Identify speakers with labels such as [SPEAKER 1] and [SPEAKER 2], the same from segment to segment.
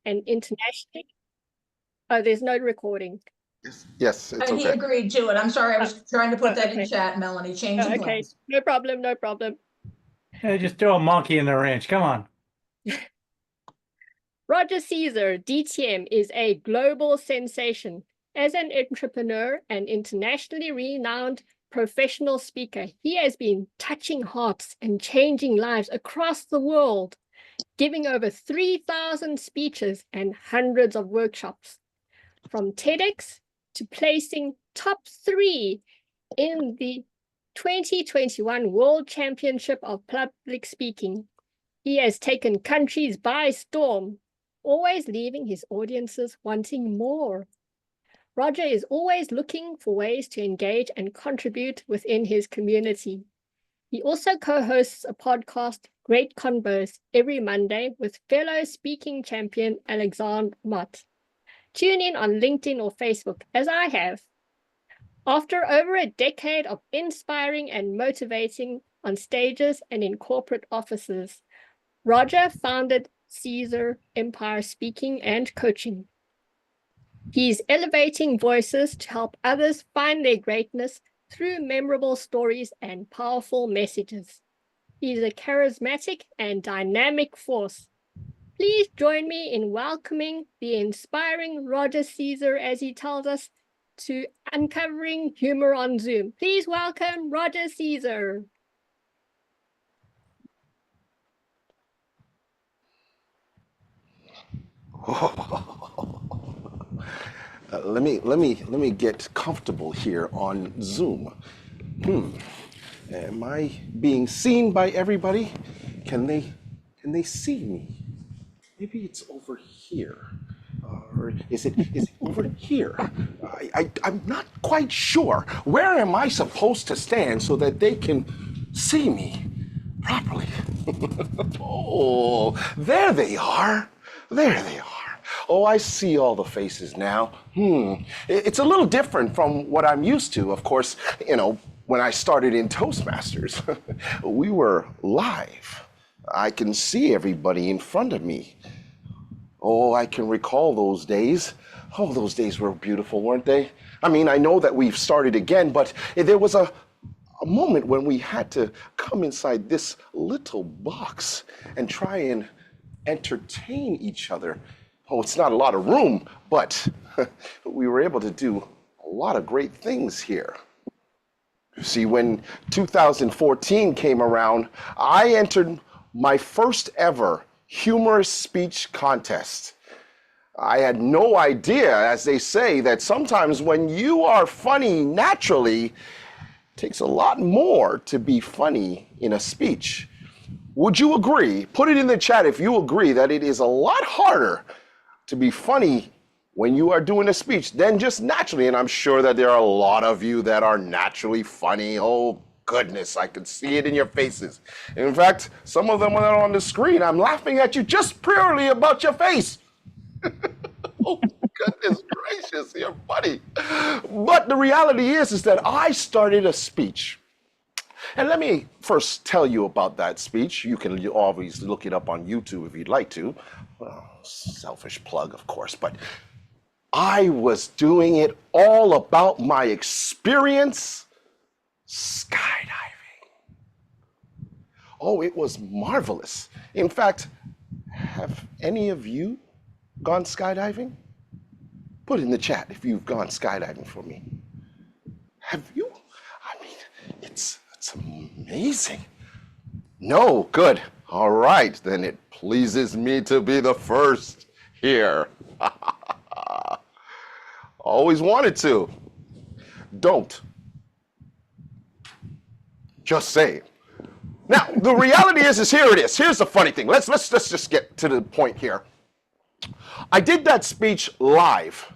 [SPEAKER 1] and internationally. Oh, there's no recording.
[SPEAKER 2] Yes, it's
[SPEAKER 3] He
[SPEAKER 2] okay.
[SPEAKER 3] agreed to it. I'm sorry, I was trying to put that in
[SPEAKER 1] Okay.
[SPEAKER 3] chat, Melanie, changing
[SPEAKER 1] Okay,
[SPEAKER 3] plans.
[SPEAKER 1] no problem, no problem.
[SPEAKER 4] Hey, just throw a monkey in the ranch. Come on.
[SPEAKER 1] Roger Caesar, DTM, is a global sensation. As an entrepreneur and internationally renowned professional speaker, he has been touching hearts and changing lives across the world, giving over 3,000 speeches and hundreds of workshops. From TEDx to placing top 3 in the 2021 World Championship of Public Speaking, he has taken countries by storm, always leaving his audiences wanting more. Roger is always looking for ways to engage and contribute within his community. He also co-hosts a podcast, Great Convos, every Monday with fellow speaking champion Alexandre Mott. Tune in on LinkedIn or Facebook, as I have. After over a decade of inspiring and motivating on stages and in corporate offices, Roger founded Caesar Empire Speaking and Coaching. He's elevating voices to help others find their greatness through memorable stories and powerful messages. He's a charismatic and dynamic force. Please join me in welcoming the inspiring Roger Caesar as he tells us to Uncovering Humor on Zoom. Please welcome Roger Caesar.
[SPEAKER 2] Let me get comfortable here on Zoom. Am I being seen by everybody? Can they see me? Maybe it's over here. Or is it over here? I'm not quite sure. Where am I supposed to stand so that they can see me properly? Oh, there they are. There they are. Oh, I see all the faces now. It's a little different from what I'm used to. Of course, when I started in Toastmasters, we were live. I can see everybody in front of me. Oh, I can recall those days. Oh, those days were beautiful, weren't they? I mean, I know that we've started again, but there was a moment when we had to come inside this little box and try and entertain each other. Oh, it's not a lot of room, but we were able to do a lot of great things here. You see, when 2014 came around, I entered my first ever humorous speech contest. I had no idea, as they say, that sometimes when you are funny naturally, it takes a lot more to be funny in a speech. Would you agree? Put it in the chat if you agree that it is a lot harder to be funny when you are doing a speech than just naturally. And I'm sure that there are a lot of you that are naturally funny. Oh, goodness, I can see it in your faces. In fact, some of them are on the screen. I'm laughing at you just purely about your face. Oh, goodness gracious, you're funny. But the reality is that I started a speech. And let me first tell you about that speech. You can always look it up on YouTube if you'd like to. Well, selfish plug, of course, but I was doing it all about my experience skydiving. Oh, it was marvelous. In fact, have any of you gone skydiving? Put it in the chat if you've gone skydiving for me. Have you? I mean, it's amazing. No, good. All right, then it pleases me to be the first here. Always wanted to. Don't. Just say. Now, the reality is here it is. Here's the funny thing. Let's just get to the point here. I did that speech live.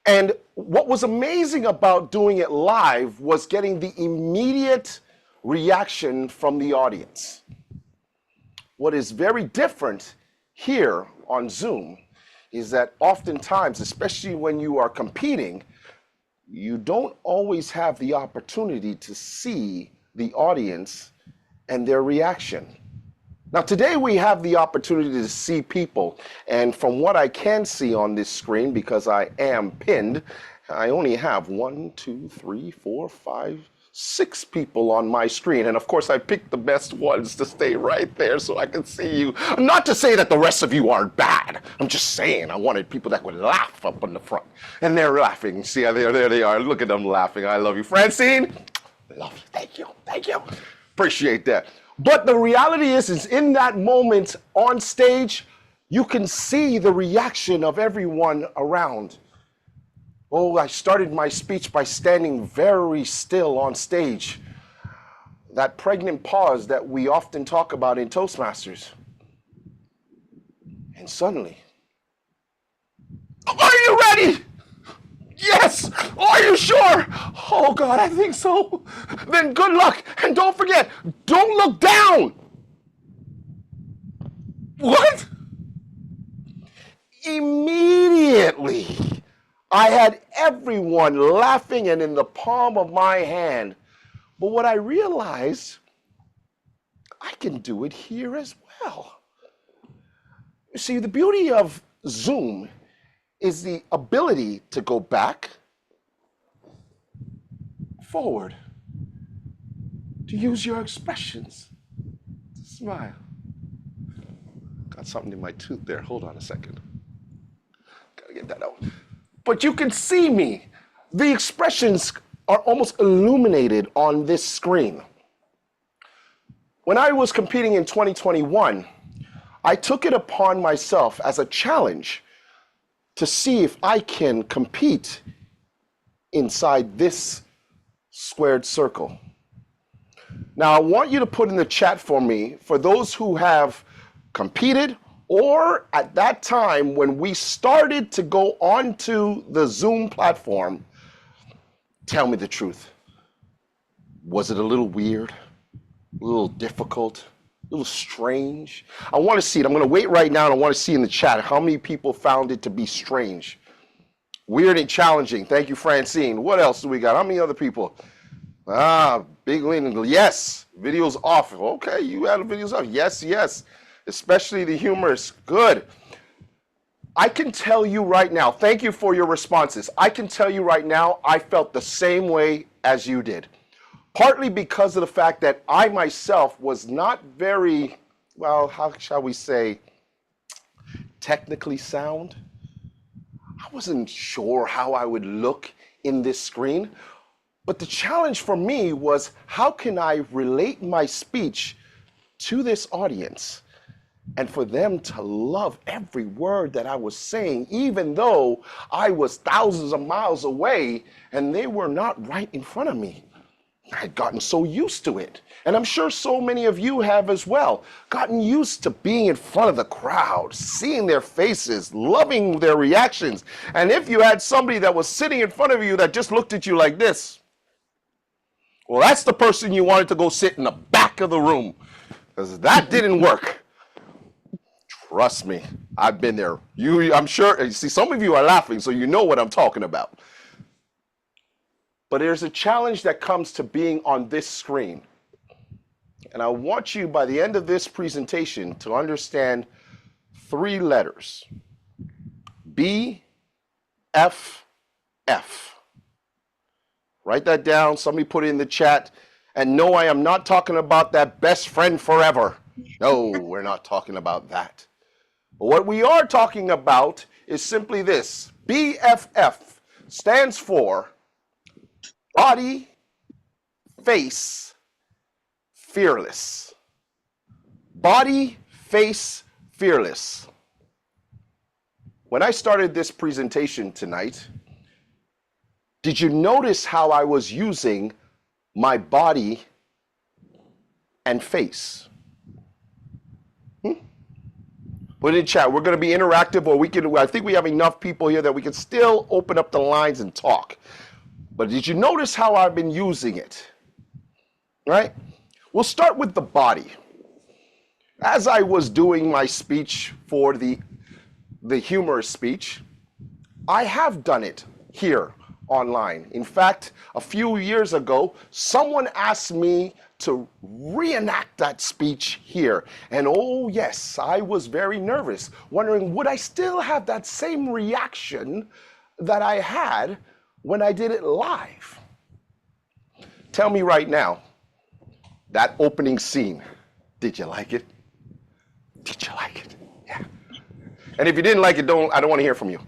[SPEAKER 2] And what was amazing about doing it live was getting the immediate reaction from the audience. What is very different here on Zoom is that oftentimes, especially when you are competing, you don't always have the opportunity to see the audience and their reaction. Now today we have the opportunity to see people, and from what I can see on this screen, because I am pinned, I only have 1, 2, 3, 4, 5, 6 people on my screen, and of course I picked the best ones to stay right there so I can see you. Not to say that the rest of you aren't bad. I'm just saying I wanted people that would laugh up in the front, and they're laughing. See, there they are. Look at them laughing. I love you, Francine. Lovely. Thank you. Thank you. Appreciate that. But the reality is in that moment on stage, you can see the reaction of everyone around. Oh, I started my speech by standing very still on stage. That pregnant pause that we often talk about in Toastmasters. And suddenly, are you ready? Yes! Are you sure? Oh God, I think so. Then good luck, and don't forget, don't look down. What? Immediately, I had everyone laughing and in the palm of my hand. But what I realized, I can do it here as well. You see, the beauty of Zoom is the ability to go back, forward, to use your expressions, to smile. Got something in my tooth there. Hold on a second. Gotta get that out. But you can see me. The expressions are almost illuminated on this screen. When I was competing in 2021, I took it upon myself as a challenge to see if I can compete inside this squared circle. Now, I want you to put in the chat for me, for those who have competed, or at that time when we started to go onto the Zoom platform, tell me the truth. Was it a little weird, a little difficult, a little strange? I want to see it. I'm going to wait right now, and I want to see in the chat how many people found it to be strange. Weird and challenging. Thank you, Francine. What else do we got? How many other people? Big lean. Yes, videos off. Okay, you had the videos off. Yes, yes. Especially the humorous. Good. I can tell you right now, thank you for your responses. I can tell you right now, I felt the same way as you did. Partly because of the fact that I myself was not very, well, how shall we say, technically sound. I wasn't sure how I would look in this screen. But the challenge for me was, how can I relate my speech to this audience and for them to love every word that I was saying, even though I was thousands of miles away and they were not right in front of me. I had gotten so used to it. And I'm sure so many of you have as well, gotten used to being in front of the crowd, seeing their faces, loving their reactions. And if you had somebody that was sitting in front of you that just looked at you like this, well, that's the person you wanted to go sit in the back of the room, because that didn't work. Trust me, I've been there. I'm sure, see, some of you are laughing, so you know what I'm talking about. But there's a challenge that comes to being on this screen. And I want you, by the end of this presentation, to understand 3 letters. B, F, F. Write that down. Somebody put it in the chat. And no, I am not talking about that best friend forever. No, we're not talking about that. But what we are talking about is simply this. BFF stands for body, face, fearless. Body, face, fearless. When I started this presentation tonight, did you notice how I was using my body and face? Put it in chat. We're going to be interactive, or I think we have enough people here that we can still open up the lines and talk. But did you notice how I've been using it? Right? We'll start with the body. As I was doing my speech for the humorous speech, I have done it here online. In fact, a few years ago, someone asked me to reenact that speech here. And oh yes, I was very nervous, wondering would I still have that same reaction that I had when I did it live? Tell me right now, that opening scene, did you like it? Did you like it? Yeah. And if you didn't like it, I don't want to hear from you.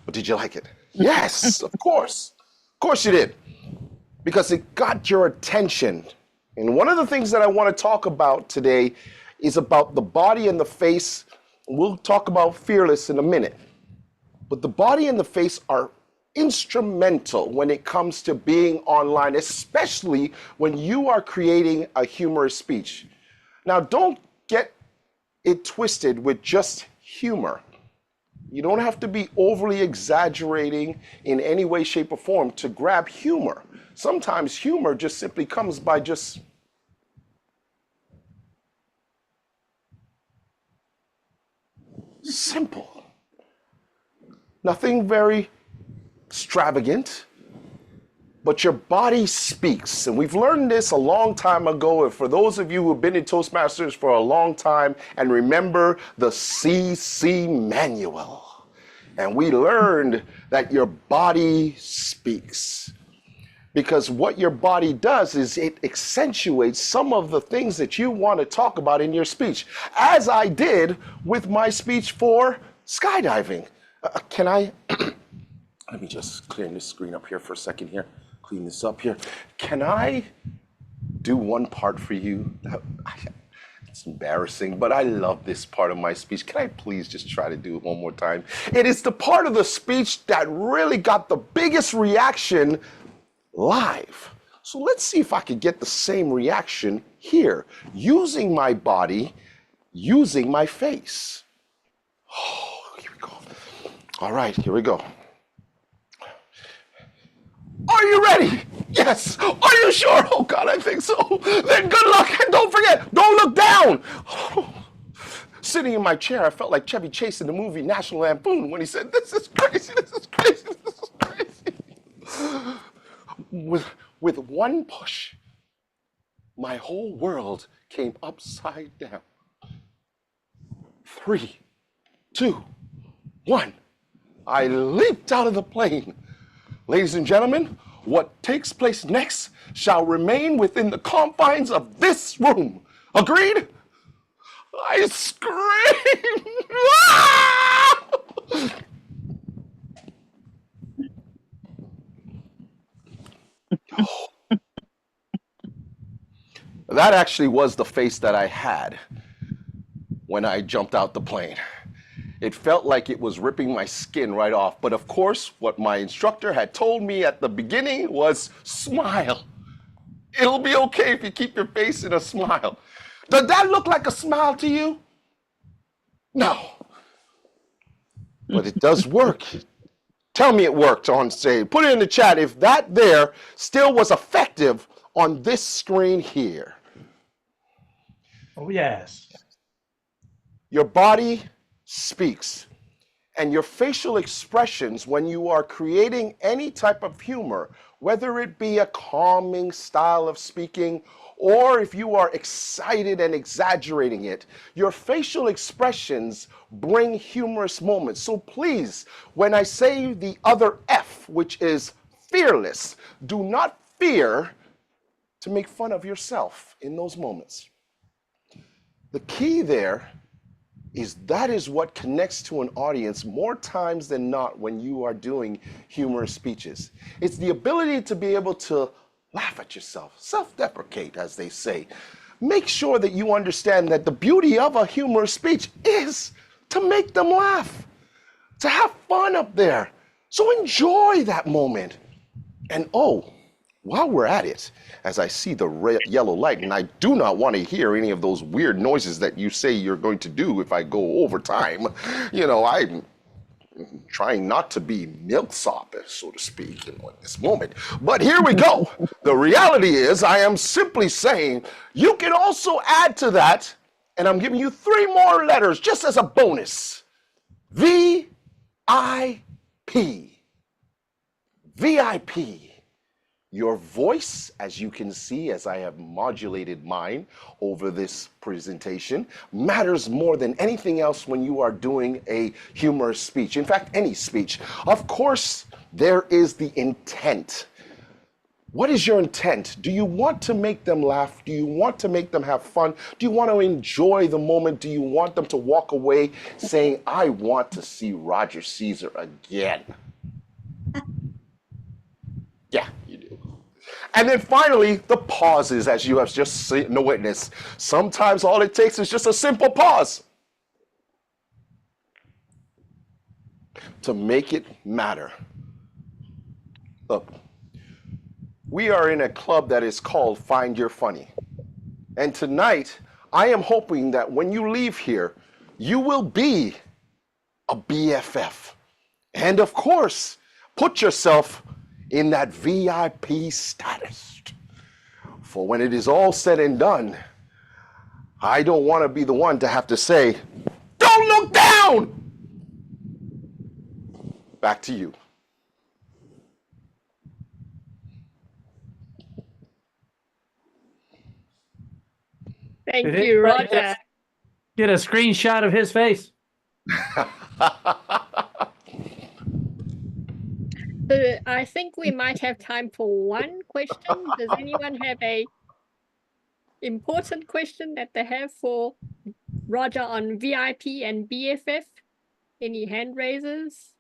[SPEAKER 2] But did you like it? Yes, of course. Of course you did. Because it got your attention. And one of the things that I want to talk about today is about the body and the face. We'll talk about fearless in a minute. But the body and the face are instrumental when it comes to being online, especially when you are creating a humorous speech. Now, don't get it twisted with just humor. You don't have to be overly exaggerating in any way, shape, or form to grab humor. Sometimes humor just simply comes by just simple. Nothing very extravagant, but your body speaks. And we've learned this a long time ago. And for those of you who have been in Toastmasters for a long time and remember the CC manual, and we learned that your body speaks. Because what your body does is it accentuates some of the things that you want to talk about in your speech, as I did with my speech for skydiving. Can I, let me just clear this screen up here for a second here. Clean this up here. Can I do one part for you? It's embarrassing, but I love this part of my speech. Can I please just try to do it one more time? It is the part of the speech that really got the biggest reaction live. So let's see if I could get the same reaction here, using my body, using my face. Oh, here we go. All right, here we go. Are you ready? Yes. Are you sure? Oh God, I think so. Then good luck, and don't forget, don't look down. Sitting in my chair, I felt like Chevy Chase in the movie National Lampoon when he said, "This is crazy, this is crazy, this is crazy." With one push, my whole world came upside down. 3, 2, 1. I leaped out of the plane. Ladies and gentlemen, what takes place next shall remain within the confines of this room. Agreed? I screamed. Ah! That actually was the face that I had when I jumped out the plane. It felt like it was ripping my skin right off. But of course, what my instructor had told me at the beginning was smile. It'll be okay if you keep your face in a smile. Does that look like a smile to you? No. But it does work. Tell me it worked on stage. Put it in the chat if that there still was effective on this screen here.
[SPEAKER 4] Oh, yes.
[SPEAKER 2] Your body speaks, and your facial expressions when you are creating any type of humor, whether it be a calming style of speaking or if you are excited and exaggerating it, your facial expressions bring humorous moments. So please, when I say the other F, which is fearless, do not fear to make fun of yourself in those moments. The key there is that is what connects to an audience more times than not when you are doing humorous speeches. It's the ability to be able to laugh at yourself, self-deprecate, as they say. Make sure that you understand that the beauty of a humorous speech is to make them laugh, to have fun up there. So enjoy that moment. And oh, while we're at it, as I see the red, yellow light, and I do not want to hear any of those weird noises that you say you're going to do if I go over time. You know, I'm trying not to be milksop, so to speak, in this moment. But here we go. The reality is I am simply saying you can also add to that, and I'm giving you 3 more letters just as a bonus. VIP. VIP. Your voice, as you can see, as I have modulated mine over this presentation, matters more than anything else when you are doing a humorous speech. In fact, any speech. Of course, there is the intent. What is your intent? Do you want to make them laugh? Do you want to make them have fun? Do you want to enjoy the moment? Do you want them to walk away saying, I want to see Roger Caesar again? Yeah, you do. And then finally, the pauses, as you have just seen the witness. Sometimes all it takes is just a simple pause to make it matter. Look, we are in a club that is called Find Your Funny. And tonight, I am hoping that when you leave here, you will be a BFF. And of course, put yourself in that VIP status. For when it is all said and done, I don't want to be the one to have to say, don't look down! Back to you.
[SPEAKER 1] Thank
[SPEAKER 4] Did
[SPEAKER 1] you,
[SPEAKER 4] anybody
[SPEAKER 1] Roger.
[SPEAKER 4] Get a screenshot of his face.
[SPEAKER 1] I think we might have time for one question. Does anyone have a important question that they have for Roger on VIP and BFF? Any hand raisers?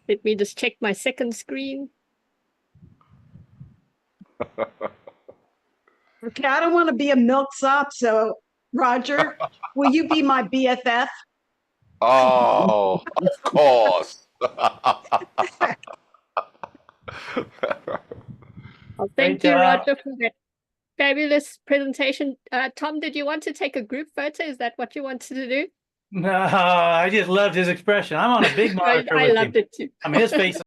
[SPEAKER 1] Let me just check my second screen.
[SPEAKER 5] Okay, I don't want to be a milksop, so Roger, will you be my BFF?
[SPEAKER 2] Oh, of course.
[SPEAKER 1] Well, thank
[SPEAKER 4] Great
[SPEAKER 1] you,
[SPEAKER 4] job.
[SPEAKER 1] Roger, for that fabulous presentation. Tom, did you want to take a group photo? Is that what you wanted to do?
[SPEAKER 4] No, I just loved his expression. I'm on a big monitor
[SPEAKER 1] I
[SPEAKER 4] with
[SPEAKER 1] loved
[SPEAKER 4] him.
[SPEAKER 1] it too.
[SPEAKER 4] I mean, his face